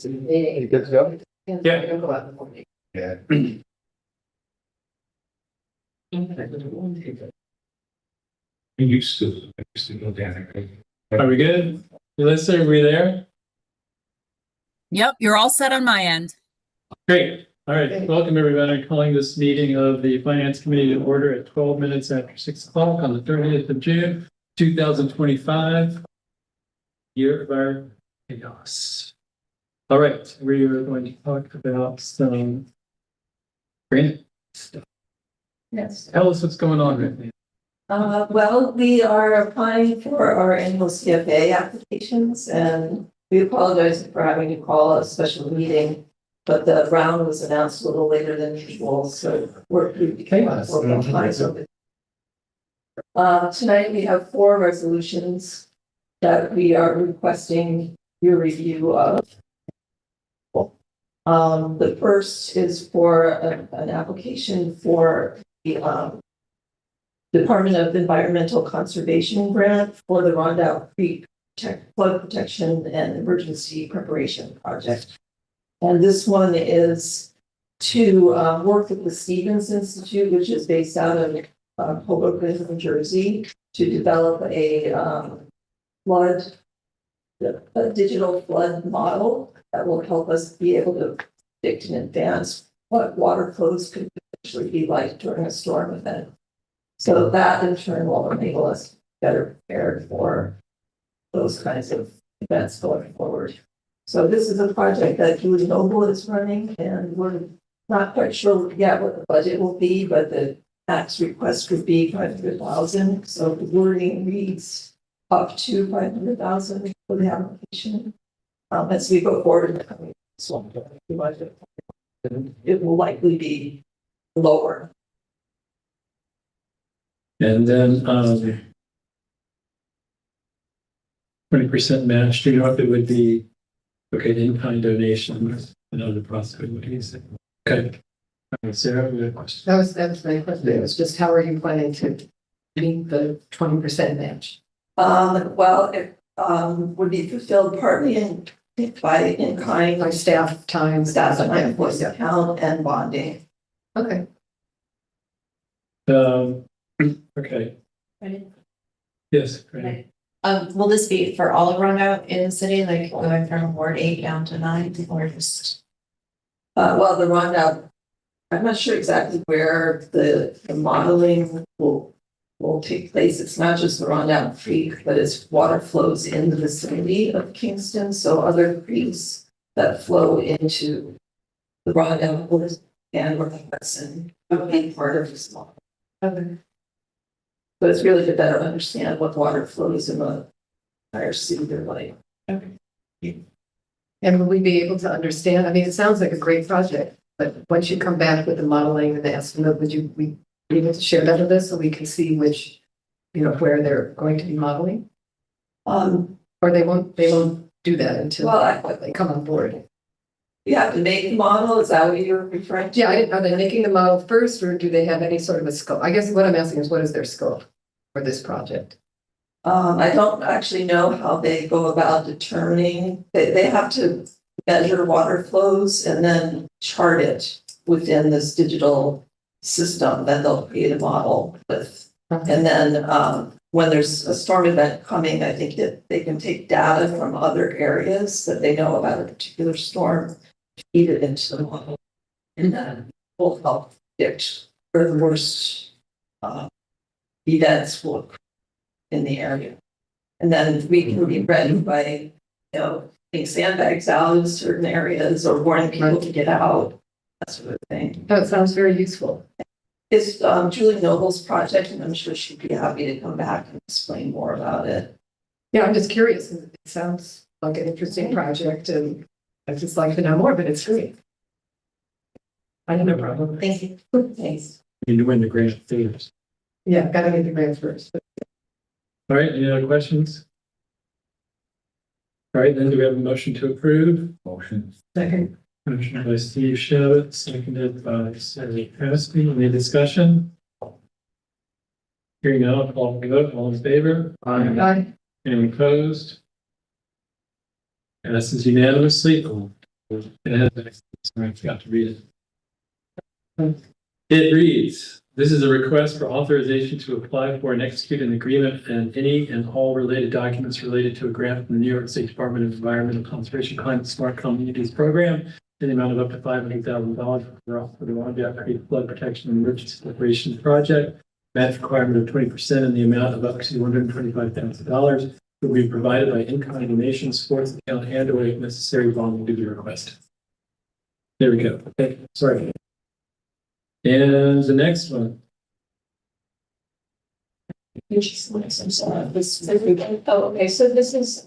You good to go? Yeah. I used to go down there. Are we good? Melissa, are we there? Yep, you're all set on my end. Great. All right. Welcome everybody. Calling this meeting of the Finance Committee to order at 12 minutes after 6 o'clock on the 30th of June, 2025. Year of our chaos. All right. We are going to talk about some grant stuff. Yes. Tell us what's going on right now. Well, we are applying for our annual CFA applications, and we apologize for having to call a special meeting, but the round was announced a little later than usual, so we became behind. Tonight we have 4 resolutions that we are requesting your review of. The first is for an application for the Department of Environmental Conservation grant for the Rondout Creek Flood Protection and Emergency Preparation Project. And this one is to work with the Stevens Institute, which is based out of Hoboken, New Jersey, to develop a digital flood model that will help us be able to predict in advance what water flows could potentially be like during a storm event. So that in turn will enable us to be better prepared for those kinds of events going forward. So this is a project that Julie Noble is running, and we're not quite sure yet what the budget will be, but the max request would be $500,000. So the wording reads up to $500,000 for the application. As we go forward in the coming months, it will likely be lower. And then 20% match. Do you know if it would be in-kind donations and other possibilities? Okay. Sarah, we have a question. That was my question. It was just how are you planning to meet the 20% match? Well, it would be fulfilled partly by in-kind, Like staff time, voice account, and bonding. Okay. Okay. Ready? Yes. Great. Will this be for all of Rondout in the city, like going from Ward 8 down to 9, or just? Well, the Rondout, I'm not sure exactly where the modeling will take place. It's not just the Rondout Creek, but it's water flows in the vicinity of Kingston. So other creeks that flow into the Rondout and North Hudson would be part of this model. Okay. But it's really to better understand what water flows in the entire city are like. Okay. And will we be able to understand? I mean, it sounds like a great project, but once you come back with the modeling and the estimate, would you be able to share that with us so we can see which, where they're going to be modeling? Or they won't do that until they come on board. You have to make the model, is that what you're referring to? Yeah, are they making the model first, or do they have any sort of a scope? I guess what I'm asking is, what is their scope for this project? I don't actually know how they go about determining. They have to measure water flows and then chart it within this digital system that they'll create a model with. And then when there's a storm event coming, I think that they can take data from other areas that they know about a particular storm, feed it into the model, and then will help predict where the worst events will occur in the area. And then we can be ready by, putting sandbags out in certain areas or warning people to get out, that sort of thing. Oh, it sounds very useful. It's Julie Noble's project, and I'm sure she'd be happy to come back and explain more about it. Yeah, I'm just curious. It sounds like an interesting project, and I'd just like to know more, but it's great. I have no problem. Thank you. Thanks. You need to win the grant first. Yeah, gotta get the grant first. All right. Any other questions? All right. Then do we have a motion to approve? Motion. Second. Motion by Steve Shavit, seconded by Sarah Cassidy. Any discussion? Hearing none, I'll call for the vote. All in favor? Aye. Any opposed? Passes unanimously. Sorry, I forgot to read it. It reads, this is a request for authorization to apply for and execute an agreement and any and all related documents related to a grant from the New York State Department of Environmental Conservation Climate Smart Communities Program in the amount of up to $500,000 for the Wyandotte Creek Flood Protection and Emergency Declaration Project. Match requirement of 20% in the amount of up to $125,000 will be provided by in-kind donation sports account and or if necessary bonding to be requested. There we go. Okay, sorry. And the next one. I'm sorry. Okay, so this is,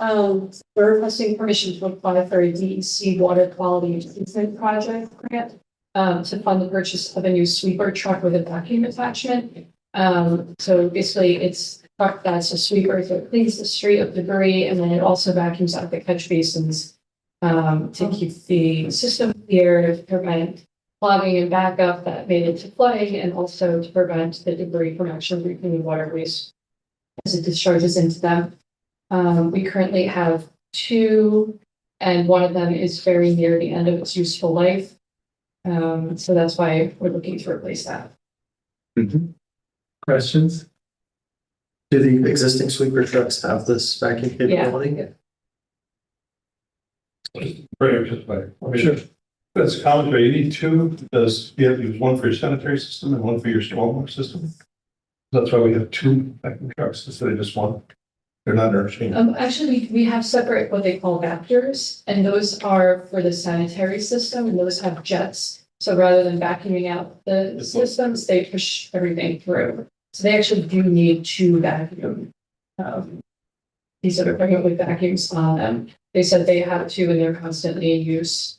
we're requesting permission to apply for a DEC water quality improvement project grant to fund the purchase of a new sweeper truck with a vacuum attachment. So basically it's a truck that's a sweeper that cleans the street of debris and then it also vacuums out the catch basins to keep the system clear, to prevent clogging and backup that made it to flooding, and also to prevent the debris from actually reaching the waterways as it discharges into them. We currently have 2, and one of them is very near the end of its useful life. So that's why we're looking to replace that. Questions? Do the existing sweeper trucks have this vacuum capability? Very just like, I mean, Sure. that's common, but you need 2, because you have to use one for your sanitary system and one for your stormwater system. That's why we have 2 vacuum trucks instead of just one. They're not interchangeable. Actually, we have separate what they call vectors, and those are for the sanitary system, and those have jets. So rather than vacuuming out the systems, they push everything through. So they actually do need 2 vacuum. These are equipment with vacuums on them. They said they have 2 and they're constantly in use.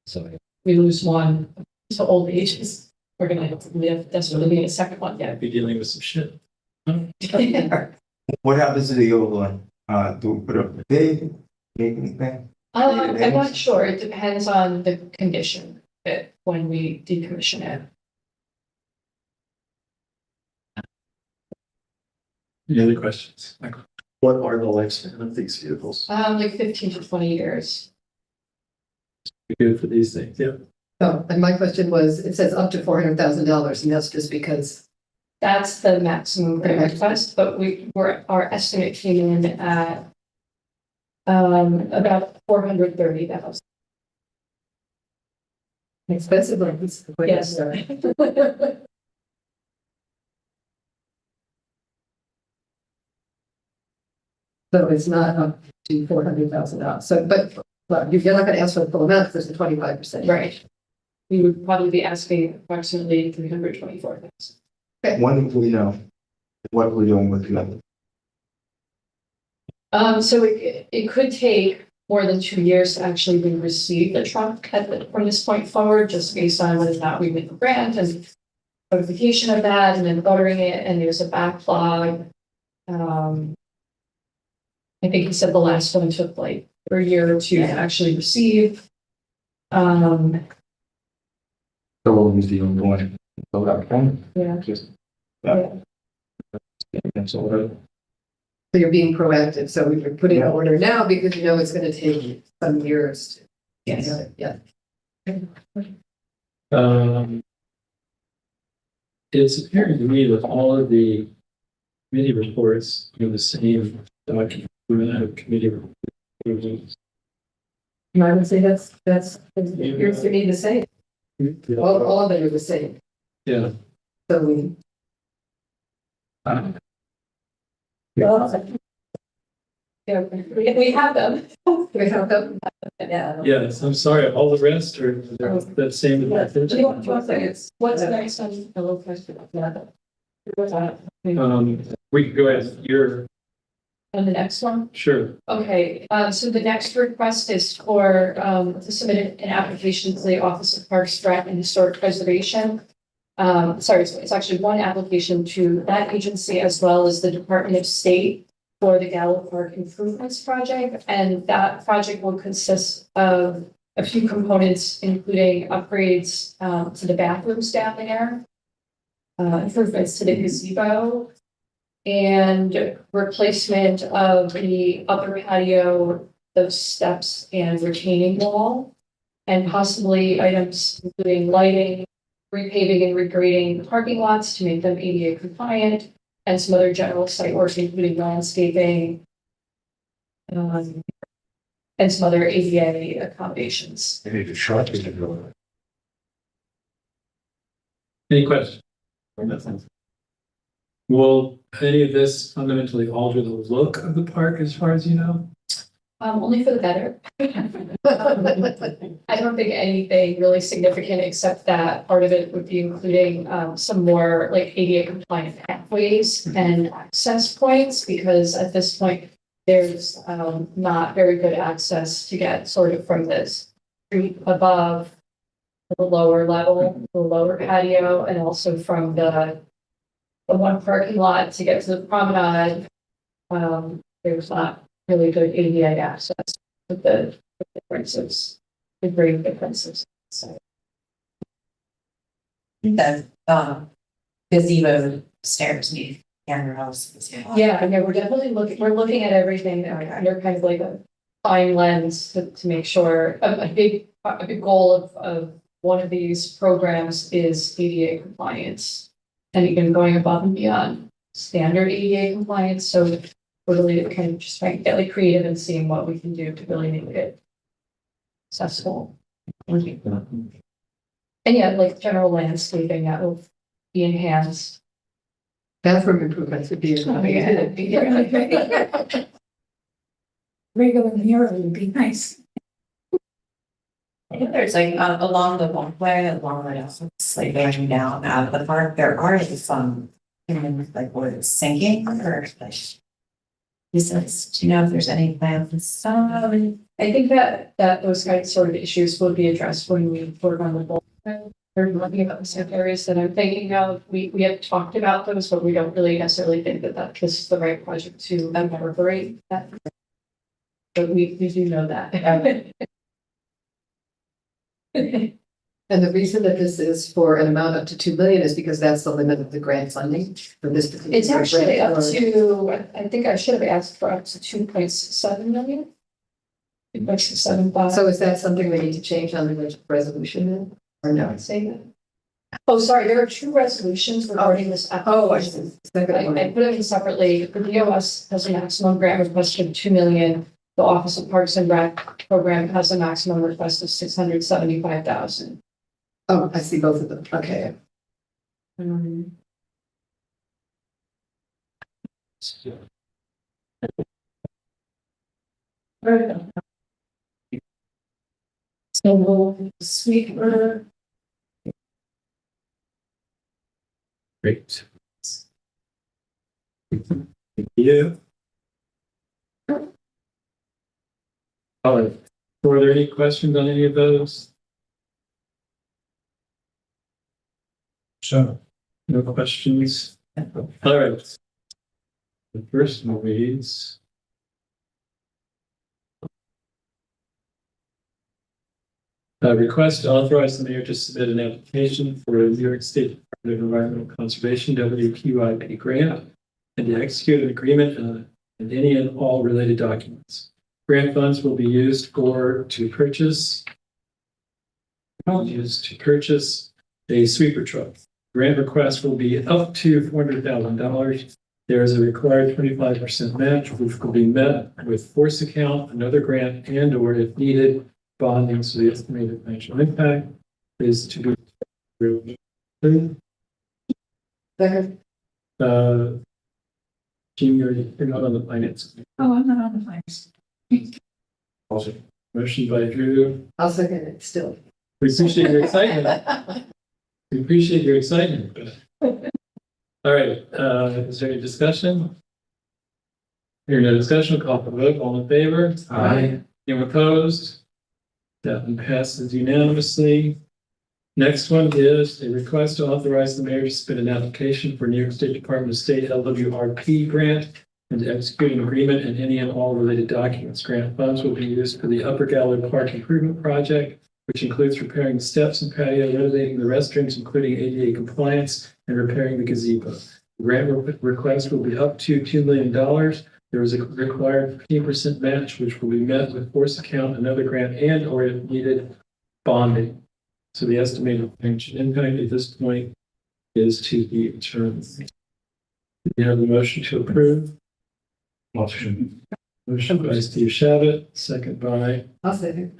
So if we lose one to old ages, we're gonna desperately need a second one. Yeah. Be dealing with some shit. What happens to the old one? Do we put up a bid, make anything? I'm not sure. It depends on the condition of it when we decommission it. Any other questions? Michael? What are the lifespan of these vehicles? Like 15 to 20 years. Good for these things, yeah. Oh, and my question was, it says up to $400,000, and that's just because, That's the maximum grant request, but our estimate came in at about 430,000. expensive ones. Yes. So it's not up to $400,000. So, but you're not gonna ask for the full amount, because it's a 25%. Right. We would probably be asking approximately 324,000. When do we know what we're doing with the other? So it could take more than 2 years to actually receive the truck from this point forward, just based on whether or not we win the grant and notification of that, and then buttering it, and there's a backlog. I think he said the last one took like a year or 2 to actually receive. So we'll use the old one. So that one, Yeah. just. Yeah. And so what? So you're being proactive, so we would put in an order now, because you know it's gonna take some years to. Yes. Yeah. It's appearing to me that all of the committee reports are the same document. Committee reports. And I would say that's, it appears to me the same. All of them are the same. Yeah. So we, Yeah, we have them. we have them. Yeah. Yes, I'm sorry, all the rest are the same. Do you want what's next on the low price? We could go ahead, you're, On the next one? sure. Okay, so the next request is for, to submit an application to the Office of Parks, Rec, and Historic Preservation. Sorry, it's actually one application to that agency as well as the Department of State for the Gallo Park Improvements Project. And that project will consist of a few components, including upgrades to the bathrooms down there, improvements to the gazebo, and replacement of the upper patio, those steps and retaining wall. and possibly items including lighting, repaving and regrading parking lots to make them ADA compliant, and some other general site work, including landscaping, and some other ADA accommodations. They need a short to go. Any questions? Will any of this fundamentally alter the look of the park as far as you know? Only for the better. I don't think anything really significant, except that part of it would be including some more like ADA compliant pathways and access points, because at this point, there's not very good access to get sort of from this street above the lower level, the lower patio, and also from the one parking lot to get to the promenade. There's not really good ADA access with the differences, the great differences. So. The gazebo stairs need handrails. Yeah, we're definitely we're looking at everything under kind of like a fine lens to make sure a big goal of one of these programs is ADA compliance, and even going above and beyond standard ADA compliance. So we're really kind of just trying to get like creative and seeing what we can do to really make it accessible. And yeah, like general landscaping that will be enhanced. Bathroom improvements would be. Regular mirror would be nice. I think there's like along the walkway, along the like going down out of the park, there are some like where it's sinking or like. Do you know if there's any plans? I think that those kinds sort of issues will be addressed when we work on the goal. We're looking at the same areas that I'm thinking of. We have talked about those, but we don't really necessarily think that this is the right project to incorporate that. But we do know that. And the reason that this is for an amount up to 2 million is because that's the limit of the grant funding for this particular. It's actually grant, up or- to, I think I should have asked for up to 2.7 million. 2.675. So is that something we need to change on the resolution then, or no? Say that. Oh, sorry, there are two resolutions regarding this Oh, I application. see. Second one. I put them in separately. The DOS has a maximum grant request of 2 million. The Office of Parks and Rec program has a maximum request of 675,000. Oh, I see both of them. Okay. So we'll sweeper. Great. Thank you. Were there any questions on any of those? So. No questions? All right. The first one reads. Request to authorize the mayor to submit an application for a New York State Department of Environmental Conservation WQIP grant and to execute an agreement and any and all related documents. Grant funds will be used to purchase a sweeper truck. Grant request will be up to $400,000. There is a required 25% match, which will be met with force account, another grant, and or if needed, bonding. So the estimated financial impact is to be. Second. Jean, you're not on the finance. Oh, I'm not on the finance. Motion by Drew. I'll second it still. We appreciate your excitement. We appreciate your excitement. All right, is there any discussion? Hearing no discussion, call for vote. All in favor? Aye. Anyone opposed? That one passes unanimously. Next one is a request to authorize the mayor to submit an application for New York State Department of State LWRP grant and to execute an agreement and any and all related documents. Grant funds will be used for the Upper Gallery Park Improvement Project, which includes repairing the steps and patio, renovating the restrooms, including ADA compliance, and repairing the gazebo. The grant request will be up to $2 million. There is a required 15% match, which will be met with force account, another grant, and or if needed, bonding. So the estimated financial impact at this point is to be determined. You have the motion to approve. Motion. Motion by Steve Shabbat, second by I'll say.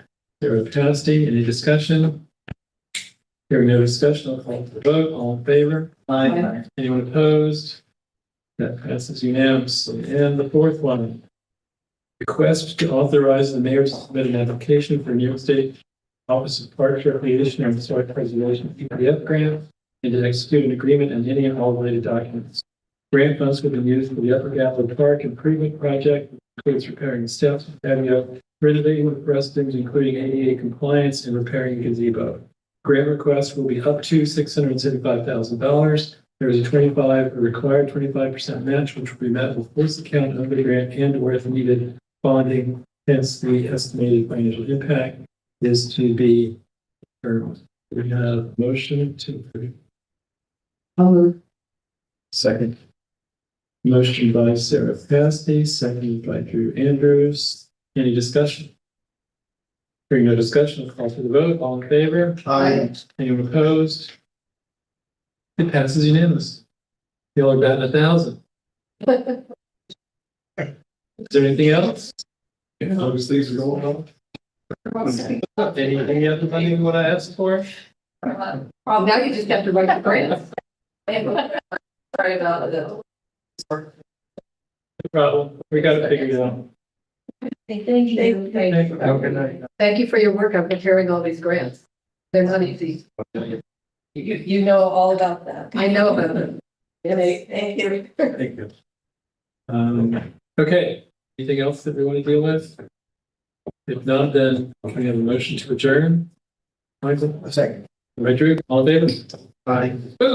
Sarah Pasty. Any discussion? Hearing no discussion, I'll call for the vote. All in favor? Aye. Anyone opposed? That passes unanimously. And the fourth one. Request to authorize the mayor to submit an application for New York State Office of Park Recreation and Historic Preservation PDF grant and to execute an agreement and any and all related documents. Grant funds will be used for the Upper Gallery Park Improvement Project, which includes repairing the steps, patio, renovating the restrooms, including ADA compliance, and repairing a gazebo. Grant request will be up to $675,000. There is a required 25% match, which will be met with full account of the grant and or if needed bonding. Hence, the estimated financial impact is to be determined. We have a motion to approve. I'll move. Second. Motion by Sarah Pasty, seconded by Drew Andrews. Any discussion? Hearing no discussion, I'll call for the vote. All in favor? Aye. Anyone opposed? It passes unanimous. Y'all are batting 1,000. Is there anything else? Yeah, those things are going on. Anything else you want to ask for? Now you just have to write the grant. Sorry about it. No problem. We got it figured out. Thank you. Have a good night. Thank you for your work on preparing all these grants. They're not easy. You know all about that. I know about them. Thank you. Thank you. Okay, anything else that we want to deal with? If not, then we have a motion to adjourn. Michael? Second. Right, Drew? All in favor? Aye.